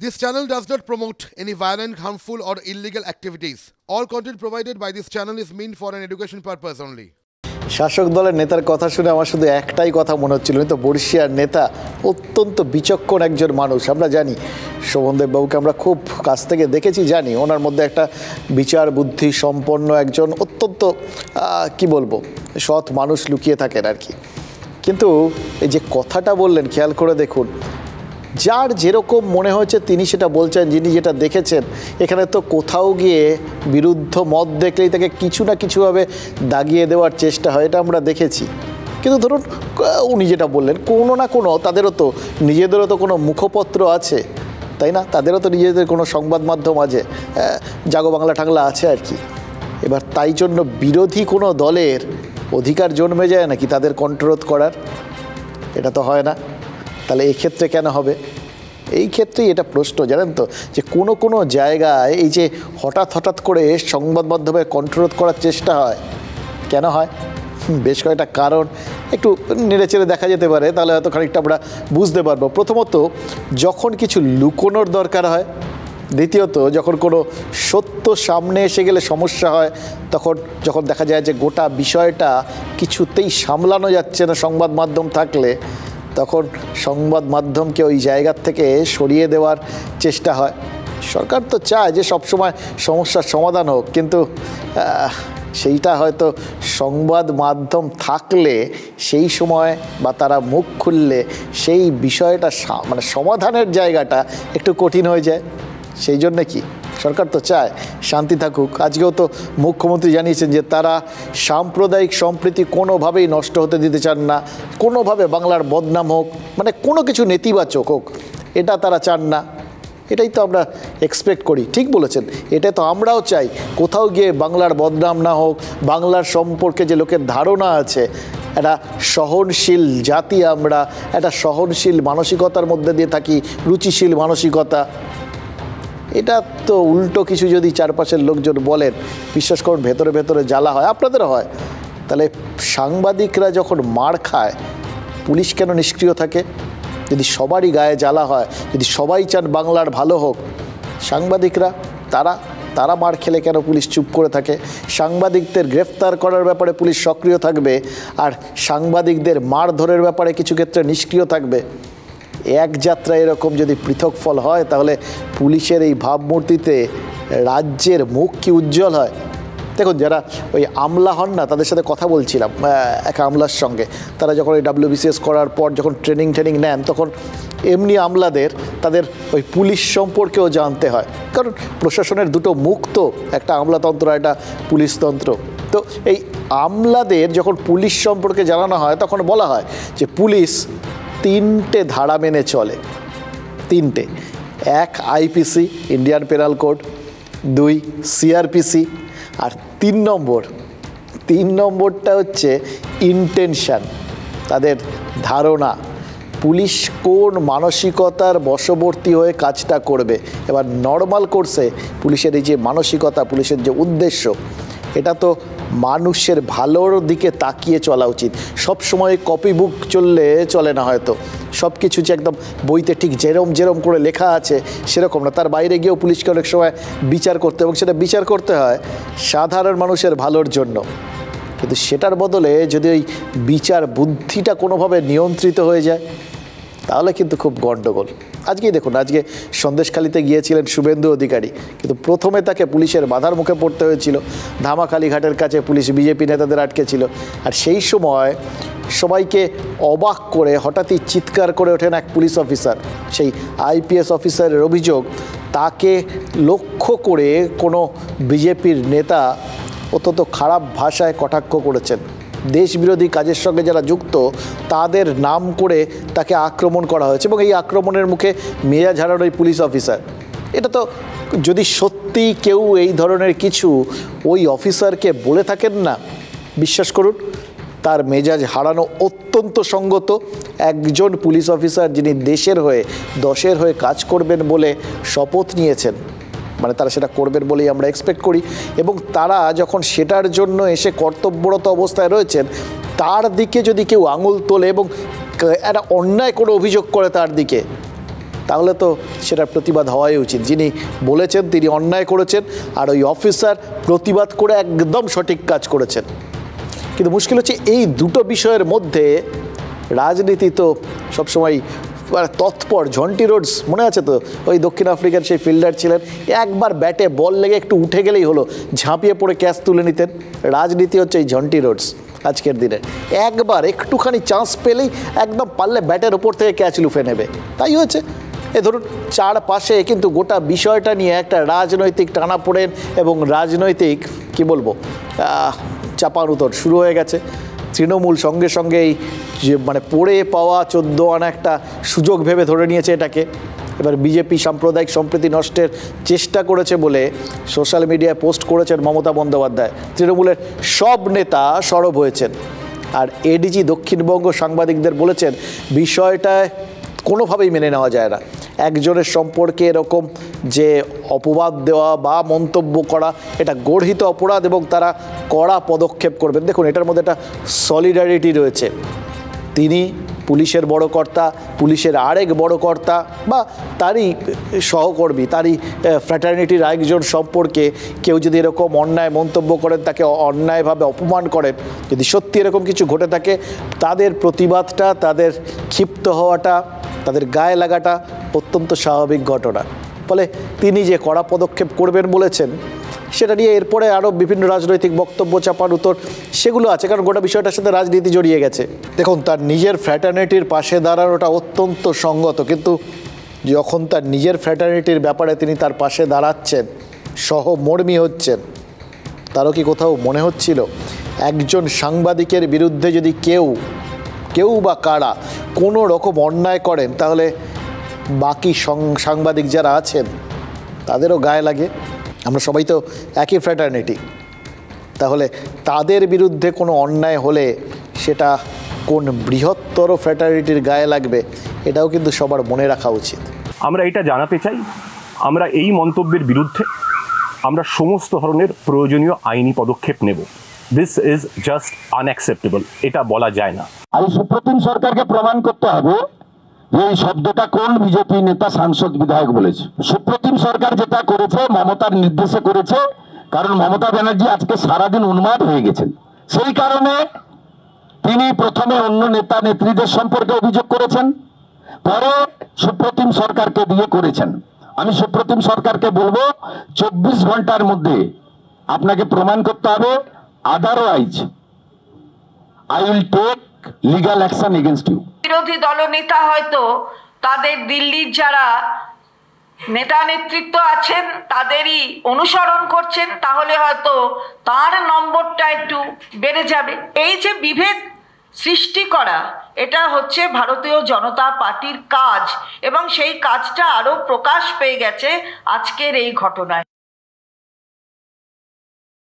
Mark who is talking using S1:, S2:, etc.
S1: This channel does not promote any violent, harmful, or illegal activities. All content provided by this channel is meant for an education purpose only.
S2: শাসক দলের নেতার কথা শুনে আমার শুধু একটাই কথা মনে হচ্ছিল, উনি তো বর্ষিয়ার নেতা, অত্যন্ত বিচক্ষণ একজন মানুষ। আমরা জানি শোভনদেব বাবুকে আমরা খুব কাছ থেকে দেখেছি, জানি ওনার মধ্যে একটা বিচার বুদ্ধি সম্পন্ন একজন অত্যন্ত কি বলবো সৎ মানুষ লুকিয়ে থাকেন আর কি। কিন্তু এই যে কথাটা বললেন খেয়াল করে দেখুন, যার যেরকম মনে হয়েছে তিনি সেটা বলছেন, যিনি যেটা দেখেছেন। এখানে তো কোথাও গিয়ে বিরুদ্ধ মত দেখলেই তাকে কিছু না কিছুভাবে দাগিয়ে দেওয়ার চেষ্টা হয়, এটা আমরা দেখেছি। কিন্তু ধরুন উনি যেটা বললেন, কোনো না কোনো তাদেরও তো নিজেদেরও তো কোনো মুখপত্র আছে, তাই না? তাদেরও তো নিজেদের কোনো সংবাদ মাধ্যম আছে, জাগো বাংলা টাংলা আছে আর কি। এবার তাই জন্য বিরোধী কোনো দলের অধিকার জন্মে যায় নাকি তাদের কণ্ঠরোধ করার? এটা তো হয় না। তাহলে এই ক্ষেত্রে কেন হবে? এই ক্ষেত্রেই এটা প্রশ্ন, জানেন তো, যে কোনো জায়গায় এই যে হঠাৎ করে সংবাদ মাধ্যমে কণ্ঠরোধ করার চেষ্টা হয়, কেন হয়? বেশ কয়েকটা কারণ একটু নেড়েচেড়ে দেখা যেতে পারে, তাহলে হয়তো খানিকটা আমরা বুঝতে পারবো। প্রথমত, যখন কিছু লুকোনোর দরকার হয়। দ্বিতীয়ত, যখন কোনো সত্য সামনে এসে গেলে সমস্যা হয়, যখন দেখা যায় যে গোটা বিষয়টা কিছুতেই সামলানো যাচ্ছে না সংবাদ মাধ্যম থাকলে, তখন সংবাদ মাধ্যমকে ওই জায়গার থেকে সরিয়ে দেওয়ার চেষ্টা হয়। সরকার তো চায় যে সবসময় সমস্যার সমাধান হোক, কিন্তু সেইটা হয়তো সংবাদ মাধ্যম থাকলে সেই সময় বা তারা মুখ খুললে সেই বিষয়টা সমাধানের জায়গাটা একটু কঠিন হয়ে যায়। সেই জন্যে কি সরকার তো চায় শান্তি থাকুক। আজকেও তো মুখ্যমন্ত্রী জানিয়েছেন যে তারা সাম্প্রদায়িক সম্প্রীতি কোনোভাবেই নষ্ট হতে দিতে চান না, কোনোভাবে বাংলার বদনাম হোক, কোনো কিছু নেতিবাচক হোক, এটা তারা চান না। এটাই তো আমরা এক্সপেক্ট করি। ঠিক বলেছেন, এটা তো আমরাও চাই। কোথাও গিয়ে বাংলার বদনাম না হোক, বাংলার সম্পর্কে যে লোকের ধারণা আছে, একটা সহনশীল জাতি আমরা, একটা সহনশীল মানসিকতার মধ্যে দিয়ে থাকি, রুচিশীল মানসিকতা। এটা তো উল্টো কিছু যদি চারপাশের লোকজন বলেন, বিশ্বাস করুন ভেতরে জ্বালা হয়, আপনাদেরও হয়। তাহলে সাংবাদিকরা যখন মার খায়, পুলিশ কেন নিষ্ক্রিয় থাকে? যদি সবারই গায়ে জ্বালা হয়, যদি সবাই চান বাংলার ভালো হোক, সাংবাদিকরা তারা মার খেলে কেন পুলিশ চুপ করে থাকে? সাংবাদিকদের গ্রেফতার করার ব্যাপারে পুলিশ সক্রিয় থাকবে, আর সাংবাদিকদের মারধরের ব্যাপারে কিছু ক্ষেত্রে নিষ্ক্রিয় থাকবে। এক যাত্রা এরকম যদি পৃথক ফল হয়, তাহলে পুলিশের এই ভাবমূর্তিতে রাজ্যের মুখ কি উজ্জ্বল হয়? দেখুন, যারা ওই আমলা হন না, তাদের সাথে কথা বলছিলাম এক আমলার সঙ্গে। তারা যখন ওই WBCS করার পর যখন ট্রেনিং নেন, তখন এমনি আমলাদের তাদের ওই পুলিশ সম্পর্কেও জানতে হয়, কারণ প্রশাসনের দুটো মুখ তো, একটা আমলাতন্ত্র, একটা পুলিশতন্ত্র। তো এই আমলাদের যখন পুলিশ সম্পর্কে জানানো হয়, তখন বলা হয় যে পুলিশ 3টে ধারা মেনে চলে। 3টে। 1 IPC Indian penal code, 2 CRPC, আর 3 নম্বরটা হচ্ছে ইন্টেনশন, তাদের ধারণা। পুলিশ কোন মানসিকতার বশবর্তী হয়ে কাজটা করবে। এবার নর্মাল কোর্সে পুলিশের এই যে মানসিকতা, পুলিশের যে উদ্দেশ্য, এটা তো মানুষের ভালোর দিকে তাকিয়ে চলা উচিত। সব সময় কপি বুক চলে না, হয়তো সব কিছু যে একদম বইতে ঠিক যেরম করে লেখা আছে সেরকম না। তার বাইরে গিয়েও পুলিশকে অনেক সময় বিচার করতে, এবং সেটা বিচার করতে হয় সাধারণ মানুষের ভালোর জন্য। কিন্তু সেটার বদলে যদি ওই বিচার বুদ্ধিটা কোনোভাবে নিয়ন্ত্রিত হয়ে যায়, তাহলে কিন্তু খুব গণ্ডগোল। আজকেই দেখুন, আজকে সন্দেশখালিতে গিয়েছিলেন শুভেন্দু অধিকারী, কিন্তু প্রথমে তাকে পুলিশের বাধার মুখে পড়তে হয়েছিল। ধামাখালি ঘাটের কাছে পুলিশ বিজেপি নেতাদের আটকে ছিল, আর সেই সময় সবাইকে অবাক করে হঠাৎই চিৎকার করে ওঠেন এক পুলিশ অফিসার। সেই IPS অফিসারের অভিযোগ, তাকে লক্ষ্য করে কোনো বিজেপির নেতা অত্যন্ত খারাপ ভাষায় কটাক্ষ করেছেন। দেশবিরোধী কাজের সঙ্গে যারা যুক্ত, তাদের নাম করে তাকে আক্রমণ করা হয়েছে, এবং এই আক্রমণের মুখে মেজাজ হারান ওই পুলিশ অফিসার। এটা তো যদি সত্যি কেউ এই ধরনের কিছু ওই অফিসারকে বলে থাকেন না, বিশ্বাস করুন তার মেজাজ হারানো অত্যন্ত সঙ্গত। একজন পুলিশ অফিসার যিনি দেশের হয়ে, দশের হয়ে কাজ করবেন বলে শপথ নিয়েছেন, তারা সেটা করবেন বলেই আমরা এক্সপেক্ট করি, এবং তারা যখন সেটার জন্য এসে কর্তব্যরত অবস্থায় রয়েছেন, তার দিকে যদি কেউ আঙুল তোলে এবং একটা অন্যায় কোনো অভিযোগ করে তার দিকে, তাহলে তো সেটার প্রতিবাদ হওয়াই উচিত। যিনি বলেছেন তিনি অন্যায় করেছেন, আর ওই অফিসার প্রতিবাদ করে একদম সঠিক কাজ করেছেন। কিন্তু মুশকিল হচ্ছে এই দুটো বিষয়ের মধ্যে রাজনীতি তো সবসময় তৎপর। জন্টি রোডস মনে আছে তো, ওই দক্ষিণ আফ্রিকার সেই ফিল্ডার ছিলেন, একবার ব্যাটে বল লেগে একটু উঠে গেলেই হলো, ঝাঁপিয়ে পড়ে ক্যাচ তুলে নিতেন। রাজনীতি হচ্ছে এই জন্টি রোডস আজকের দিনে, একবার একটুখানি চান্স পেলেই একদম পারলে ব্যাটের ওপর থেকে ক্যাচ লুফে নেবে। তাই হয়েছে। এ ধরুন চারপাশে কিন্তু গোটা বিষয়টা নিয়ে একটা রাজনৈতিক টানাপোড়েন এবং রাজনৈতিক কি বলবো চাপানুতর শুরু হয়ে গেছে। তৃণমূল সঙ্গে সঙ্গেই যে মানে পড়ে পাওয়া 14 আনা একটা সুযোগ ভেবে ধরে নিয়েছে এটাকে। এবার বিজেপি সাম্প্রদায়িক সম্প্রীতি নষ্টের চেষ্টা করেছে বলে সোশ্যাল মিডিয়ায় পোস্ট করেছেন মমতা বন্দ্যোপাধ্যায়। তৃণমূলের সব নেতা সরব হয়েছেন। আর এডিজি দক্ষিণবঙ্গ সাংবাদিকদের বলেছেন বিষয়টায় কোনোভাবেই মেনে নেওয়া যায় না। একজনের সম্পর্কে এরকম যে অপবাদ দেওয়া বা মন্তব্য করা এটা গর্হিত অপরাধ এবং তারা কড়া পদক্ষেপ করবেন। দেখুন এটার মধ্যে একটা সলিডারিটি রয়েছে। তিনি পুলিশের বড় কর্তা, পুলিশের আরেক বড় কর্তা বা তারই সহকর্মী, তারই ফ্র্যাটার্নিটির আরেকজন সম্পর্কে কেউ যদি এরকম অন্যায় মন্তব্য করেন, তাকে অন্যায়ভাবে অপমান করেন, যদি সত্যি এরকম কিছু ঘটে থাকে, তাদের প্রতিবাদটা, তাদের ক্ষিপ্ত হওয়াটা, তাদের গায়ে লাগাটা অত্যন্ত স্বাভাবিক ঘটনা। ফলে তিনি যে কড়া পদক্ষেপ করবেন বলেছেন সেটা নিয়ে এরপরে আরও বিভিন্ন রাজনৈতিক বক্তব্য চাপার উত্তর সেগুলো আছে, কারণ গোটা বিষয়টার সাথে রাজনীতি জড়িয়ে গেছে। দেখুন তার নিজের ফ্র্যাটার্নিটির পাশে দাঁড়ানোটা অত্যন্ত সঙ্গত, কিন্তু যখন তার নিজের ফ্র্যাটার্নিটির ব্যাপারে তিনি তার পাশে দাঁড়াচ্ছেন, সহমর্মী হচ্ছেন, তারও কি কোথাও মনে হচ্ছিল একজন সাংবাদিকের বিরুদ্ধে যদি কেউ বা কারা কোনো রকম অন্যায় করেন তাহলে বাকি সাংবাদিক যারা আছেন তাদেরও গায়ে লাগে? আমরা সবাই তো একই ফ্র্যাটার্নিটি, তাহলে তাদের বিরুদ্ধে কোনো অন্যায় হলে সেটা কোন বৃহত্তর ফ্র্যাটার্নিটির গায়ে লাগবে এটাও কিন্তু সবার মনে রাখা উচিত।
S3: আমরা এটা জানাতে চাই, আমরা এই মন্তব্যের বিরুদ্ধে আমরা সমস্ত ধরনের প্রয়োজনীয় আইনি পদক্ষেপ নেব। দিস ইজ জাস্ট আনঅ্যাকসেপ্টেবল, এটা বলা যায় না।
S4: আর সুপ্রিম সরকারকে প্রমাণ করতে হবে যে এই শব্দটা কোন বিজেপি নেতা, সাংসদ, বিধায়ক বলেছে। সুপ্রিম সরকার যেটা করেছে মমতার নির্দেশে করেছে, কারণ মমতা ব্যানার্জি আজকে সারাদিন উন্মাদ হয়ে গেছেন। সেই কারণে তিনি প্রথমে অন্য নেতা নেত্রীদের সম্পর্কে অভিযোগ করেছেন, পরে সুপ্রিম সরকারকে দিয়ে করেছেন। আমি সুপ্রিম সরকারকে বলবো 24 ঘন্টার মধ্যে আপনাকে প্রমাণ করতে হবে, otherwise I will take legal action against you.
S5: বিরোধী দলনেতা হয়তো তাদের দিল্লির যারা নেতা নেতৃত্ব আছেন তাদেরই অনুসরণ করছেন, তাহলে হয়তো তার নম্বরটা একটু বেড়ে যাবে। এই যে বিভেদ সৃষ্টি করা, এটা হচ্ছে ভারতীয় জনতা পার্টির কাজ এবং সেই কাজটা আরো প্রকাশ পেয়ে গেছে আজকের এই ঘটনায়।